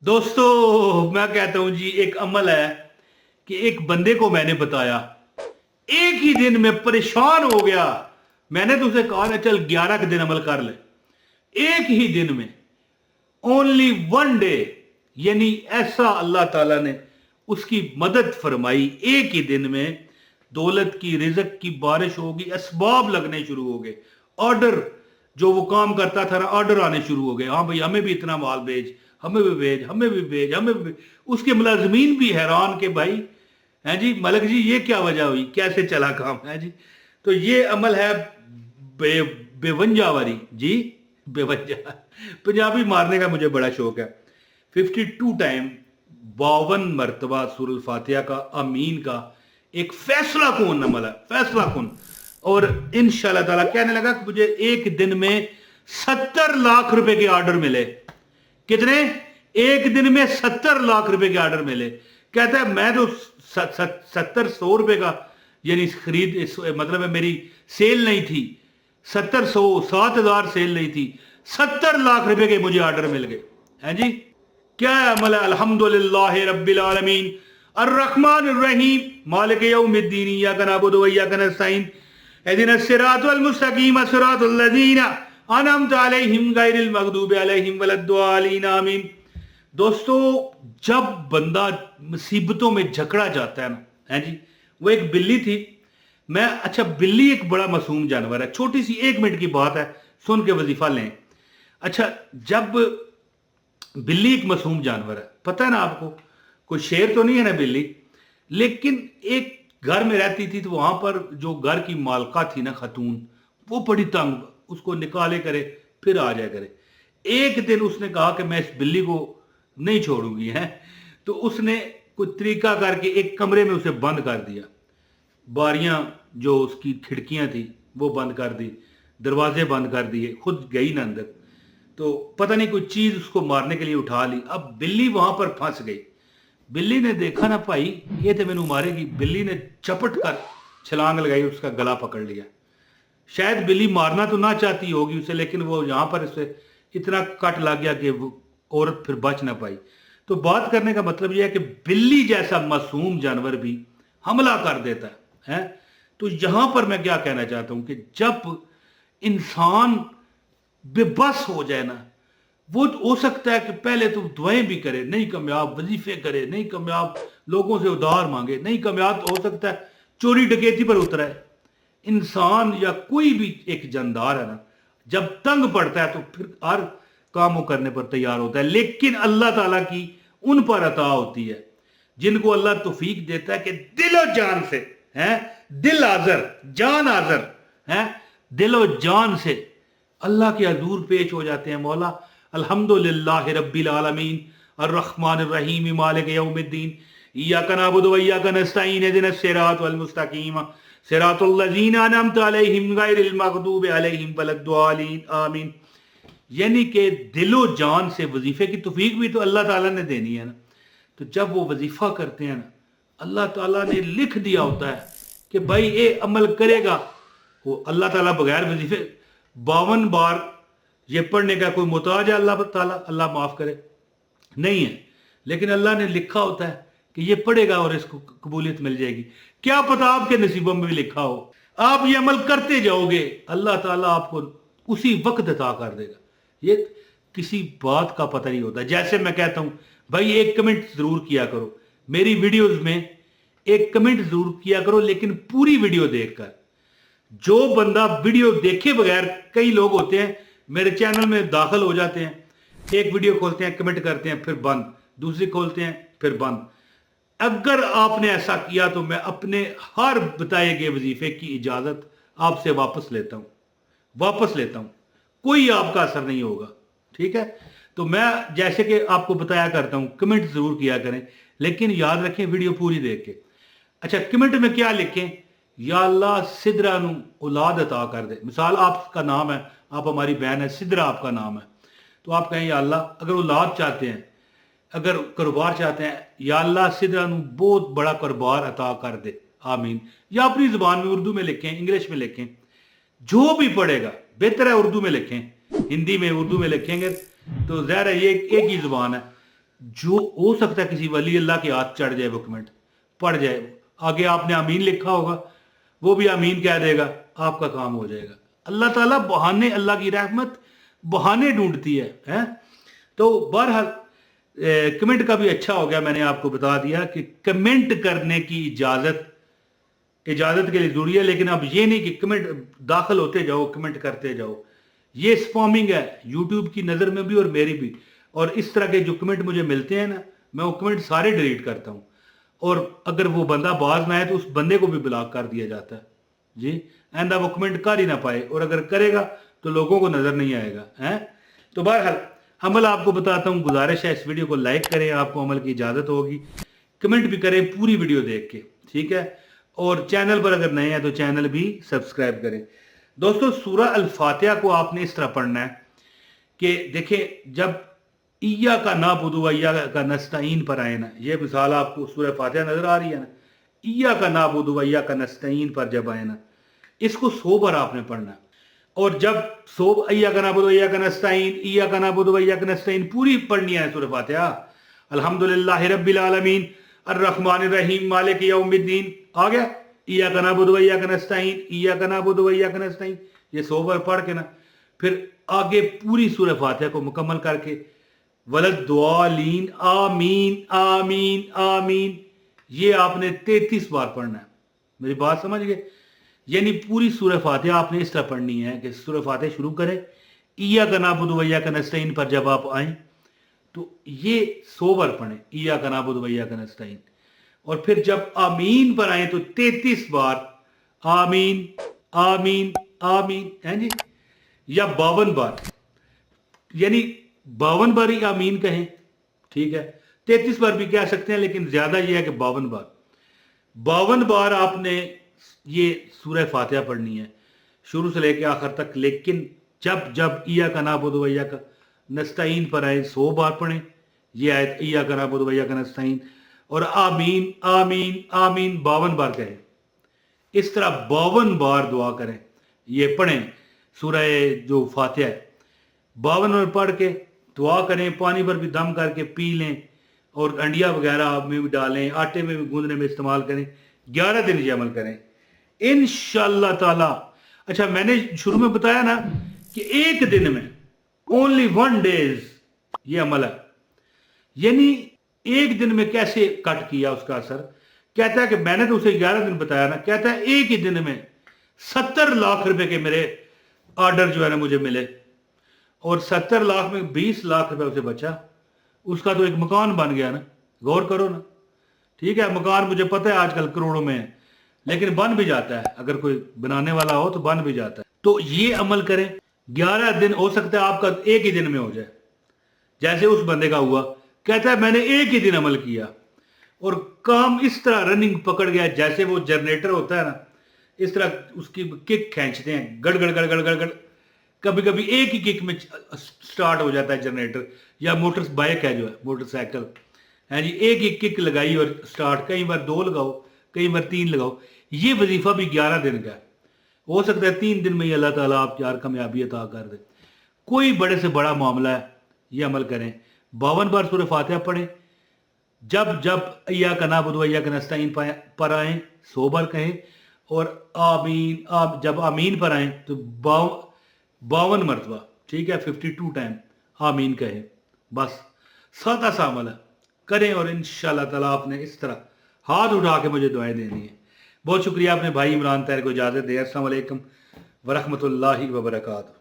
दोस्तों मैं कहता हूं जी, एक अमल है कि एक बंदे को मैंने बताया, एक ही दिन में परेशान हो गया। मैंने तो उसे कहा ना, चल 11 के दिन अमल कर ले। एक ही दिन में, ओनली वन डे, यानी ऐसा अल्लाह ताला ने उसकी मदद फरमाई। एक ही दिन में दौलत की, रिज़्क की बारिश होगी, असबाब लगने शुरू हो गए। ऑर्डर, जो वो काम करता था ना, ऑर्डर आने शुरू हो गए। हाँ भाई, हमें भी इतना माल भेज, हमें भी भेज, हमें भी भेज, हमें भी भेज। उसके मुलाजमीन भी हैरान के भाई, हैं जी मलक जी, ये क्या वजह हुई, कैसे चला काम है जी। तो ये अमल है बे, बेवंजावारी जी, बेवंजा। पंजाबी मारने का मुझे बड़ा शौक है। 52 टाइम, 52 मरतबा सूरह फातिहा का, आमीन का एक फैसला कौन अमल है, फैसला कौन। और इंशाल्लाह ताला कहने लगा कि मुझे एक दिन में 70 लाख रुपए के ऑर्डर मिले। कितने? एक दिन में 70 लाख रुपए के ऑर्डर मिले। कहता है मैं तो 70-100 रुपए का, यानी खरीद, मतलब है मेरी सेल नहीं थी, 70-100-7,000 सेल नहीं थी, 70 लाख रुपए के मुझे ऑर्डर मिल गए हैं जी। क्या है अमल है? अल्हम्दुलिल्लाह रब्बिल आलमीन अर्रहमानिर रहीम मालिक यौमिद्दीन इय्याका नअबुदु व इय्याका नस्तईन इहदिनस सिरातल मुस्तकीम सिरातल लज़ीना अनअमत अलैहिम गैरिल मग़दूबि अलैहिम वलद्दालीन आमीन। दोस्तों, जब बंदा मुसीबतों में जकड़ा जाता है ना, है जी। वो एक बिल्ली थी। अच्छा, बिल्ली एक बड़ा मासूम जानवर है। छोटी सी 1 मिनट की बात है, सुन के वजीफा लें। अच्छा, जब बिल्ली एक मासूम जानवर है, पता है ना आपको, कोई शेर तो नहीं है ना बिल्ली, लेकिन एक घर में रहती थी। तो वहां पर जो घर की मालका थी ना, खातून, वो बड़ी तंग, उसको निकाले करे फिर आ जाए करे। एक दिन उसने कहा कि मैं इस बिल्ली को नहीं छोड़ूंगी है। तो उसने कोई तरीका करके एक कमरे में उसे बंद कर दिया। बारियां, जो उसकी खिड़कियां थी, वो बंद कर दी, दरवाजे बंद कर दिए, खुद गई ना अंदर। तो पता नहीं कोई चीज उसको मारने के लिए उठा ली। अब बिल्ली वहां पर फंस गई। बिल्ली ने देखा ना, भाई ये तो मैनू मारेगी। बिल्ली ने चपट कर छलांग लगाई, उसका गला पकड़ लिया। शायद बिल्ली मारना तो ना चाहती होगी उसे, लेकिन वो यहां पर इसे इतना कट लग गया कि वो औरत फिर बच ना पाई। तो बात करने का मतलब यह है कि बिल्ली जैसा मासूम जानवर भी हमला कर देता है। तो यहां पर मैं क्या कहना चाहता हूं कि जब इंसान बेबस हो जाए ना, वो हो सकता है कि पहले तो दुआएं भी करे, नहीं कामयाब, वजीफे करे, नहीं कामयाब, लोगों से उधार मांगे, नहीं कामयाब, हो सकता है चोरी डकैती पर उतरा है। इंसान या कोई भी एक जानदार है ना, जब तंग पड़ता है तो फिर हर काम वो करने पर तैयार होता है। लेकिन अल्लाह ताला की उन पर अता होती है जिनको अल्लाह तौफीक देता है कि दिलो जान से, हैं, दिल हाजर जान हाजर, हैं, दिलो जान से अल्लाह के हजूर पेश हो जाते हैं। मौला अल्हम्दुलिल्लाह रब्बिल आलमीन अर्रहमानिर रहीम मालिक यौमिद्दीन इय्याका नअबुदु व इय्याका नस्तईन इहदिनस सिरातल मुस्तकीम सिरातल लज़ीना अनअमत अलैहिम गैरिल मग़दूबि अलैहिम वलद्दालीन आमीन। यानी कि दिलो जान से वजीफे की तौफीक भी तो अल्लाह ताला ने देनी है ना। तो जब वो वजीफा करते हैं ना, अल्लाह ताला ने लिख दिया होता है कि भाई ये अमल करेगा। वो अल्लाह ताला बगैर वजीफे 52 बार ये पढ़ने का कोई मोहताज है अल्लाह ताला? अल्लाह माफ करे, नहीं है। लेकिन अल्लाह ने लिखा होता है कि ये पढ़ेगा और इसको कबूलियत मिल जाएगी। क्या पता आपके नसीबों में भी लिखा हो। आप ये अमल करते जाओगे, अल्लाह ताला आपको उसी वक्त अता कर देगा। ये किसी बात का पता नहीं होता। जैसे मैं कहता हूं भाई, एक कमेंट जरूर किया करो मेरी वीडियोस में, एक कमेंट जरूर किया करो, लेकिन पूरी वीडियो देखकर। जो बंदा वीडियो देखे बगैर, कई लोग होते हैं मेरे चैनल में दाखिल हो जाते हैं, एक वीडियो खोलते हैं, कमेंट करते हैं, फिर बंद, दूसरी खोलते हैं, फिर बंद। अगर आपने ऐसा किया तो मैं अपने हर बताए गए वजीफे की इजाजत आपसे वापस लेता हूं, कोई आपका असर नहीं होगा। ठीक है? तो मैं जैसे कि आपको बताया करता हूं, कमेंट जरूर किया करें, लेकिन याद रखें वीडियो पूरी देख के। अच्छा, कमेंट में क्या लिखें? या अल्लाह सिदरा नू औलाद अता कर दे। मिसाल आपका नाम है, आप हमारी बहन है, सिदरा आपका नाम है, तो आप कहें या अल्लाह, अगर औलाद चाहते हैं, अगर कारोबार चाहते हैं, या अल्लाह सिदरा नू बहुत बड़ा कारोबार अता कर दे, आमीन। या अपनी जुबान में उर्दू में लिखें, इंग्लिश में लिखें, जो भी पढ़ेगा बेहतर है उर्दू में लिखें। हिंदी में, उर्दू में लिखेंगे तो ज़ाहिर है ये एक ही जुबान है। जो हो सकता है किसी वली अल्लाह के हाथ चढ़ जाए वो कमेंट, पढ़ जाए, आगे आपने आमीन लिखा होगा, वो भी आमीन कह देगा, आपका काम हो जाएगा। अल्लाह ताला बहाने, अल्लाह की रहमत बहाने ढूंढती है? तो बहरहाल कमेंट का भी अच्छा हो गया, मैंने आपको बता दिया कि कमेंट करने की इजाजत के लिए जरूरी है, लेकिन अब ये नहीं कि कमेंट दाखिल होते जाओ, कमेंट करते जाओ। ये स्पैमिंग है यूट्यूब की नज़र में भी और मेरी भी। और इस तरह के जो कमेंट मुझे मिलते हैं ना, मैं वो कमेंट सारे डिलीट करता हूँ, और अगर वो बंदा बाज में आए तो उस बंदे को भी ब्लॉक कर दिया जाता है जी। आइंदा वो कमेंट कर ही ना पाए, और अगर करेगा तो लोगों को नजर नहीं आएगा है। तो बहरहाल अमल आपको बताता हूँ, गुजारिश है इस वीडियो को लाइक करें, आपको अमल की इजाजत होगी, कमेंट भी करें पूरी वीडियो देख के, ठीक है। और चैनल पर अगर नए हैं तो चैनल भी सब्सक्राइब करें। दोस्तों, सूरह अल फातिहा को आपने इस तरह पढ़ना है कि देखें, जब इया का नाबुदु व इया का नस्तईन पर आए ना, ये मिसाल आपको सूरह फातिहा नजर आ रही है ना, इया का नाबुदु व इया का नस्तईन पर जब आए ना, इसको 100 बार आपने पढ़ना। और जब 100 इया का नाबुदु व इया का नस्तईन, इया का नाबुदु व इया का नस्तईन पूरी पढ़नी है सूरह फातिहा। अल्हम्दुलिल्लाहि रब्बिल आलमीन अर्रहमानिर रहीम मालिक यौमिद्दीन आ गया, इया का नाबुदु व इया का नस्तईन, इया का नाबुदु व इया का नस्तईन, ये 100 बार पढ़ के ना फिर आगे पूरी सूरह फातिहा को मुकम्मल करके वलद्दालीन आमीन आमीन आमीन, ये आपने 33 बार पढ़ना है। मेरी बात समझ गए? यानी पूरी सूरह फातिहा आपने इस तरह पढ़नी है कि सूरह फातिहा शुरू करें, इया का नाबुदु व इया का नस्तईन पर जब आप आए तो ये 100 बार पढ़ें, इया का नाबुदु व इया का नस्तईन, और फिर जब आमीन पर आए तो 33 बार आमीन आमीन आमीन है जी, या 52 बार, यानी 52 बार ही आमीन कहें, ठीक है। 33 बार भी कह सकते हैं, लेकिन ज्यादा यह है कि 52 बार आपने ये सूरह फातिहा पढ़नी है शुरू से लेकर आखिर तक। लेकिन जब जब इया का नाबुदु व इया का नस्तईन पर आए 100 बार पढ़ें ये आयत, इया का नाबुदु व इया का नस्तईन, और आमीन आमीन आमीन 52 बार कहें। इस तरह 52 बार दुआ करें, ये पढ़ें सूरह जो फातिहा है, 52 बार पढ़ के दुआ करें, पानी पर भी दम करके पी लें, और अंडिया वगैरह में भी डालें, आटे में भी गूंदने में इस्तेमाल करें। 11 दिन ये अमल करें इंशाअल्लाह ताला। अच्छा, मैंने शुरू में बताया ना कि एक दिन में ओनली 1 डेज ये अमल है, यानी एक दिन में कैसे कट किया उसका असर। कहता है कि मैंने तो उसे 11 दिन बताया ना, कहता है एक ही दिन में 70 लाख रुपए के मेरे ऑर्डर जो है ना मुझे मिले, और 70 लाख में 20 लाख रुपए उसे बचा, उसका तो एक मकान बन गया ना। गौर करो ना, ठीक है। मकान मुझे पता है आजकल करोड़ों में है, लेकिन बन भी जाता है, अगर कोई बनाने वाला हो तो बन भी जाता है। तो ये अमल करें, 11 दिन हो सकता है आपका एक ही दिन में हो जाए, जैसे उस बंदे का हुआ। कहता है मैंने एक ही दिन अमल किया और काम इस तरह रनिंग पकड़ गया, जैसे वो जनरेटर होता है ना, इस तरह उसकी किक खींचते हैं, गड़ गड़ गड़ गड़ गड़ गड़, कभी कभी एक ही किक में स्टार्ट हो जाता है जनरेटर, या मोटर बाइक है जो है मोटरसाइकिल है जी, एक ही किक लगाई और स्टार्ट, कई बार 2 लगाओ, कई बार 3 लगाओ। ये वजीफा भी 11 दिन का है। हो सकता है 3 दिन में ही अल्लाह ताला आप यार कामयाबी अता कर दे। कोई बड़े से बड़ा मामला है, ये अमल करें। 52 बार सूरह फातिहा पढ़ें, जब जब इया का नाबुदु व इया का नस्तईन पर आए 100 बार कहें, और आमीन जब आमीन पर आए तो 52 मरतबा, ठीक है, 52 टाइम आमीन कहें। बस सादा सा अमल है, करें और इंशाअल्लाह ताला आपने इस तरह हाथ उठा के मुझे दुआएं देनी है। बहुत शुक्रिया। अपने भाई इमरान ताहिर को इजाज़त दे। अस्सलाम वालेकुम व रहमतुल्लाहि व बरकातहू।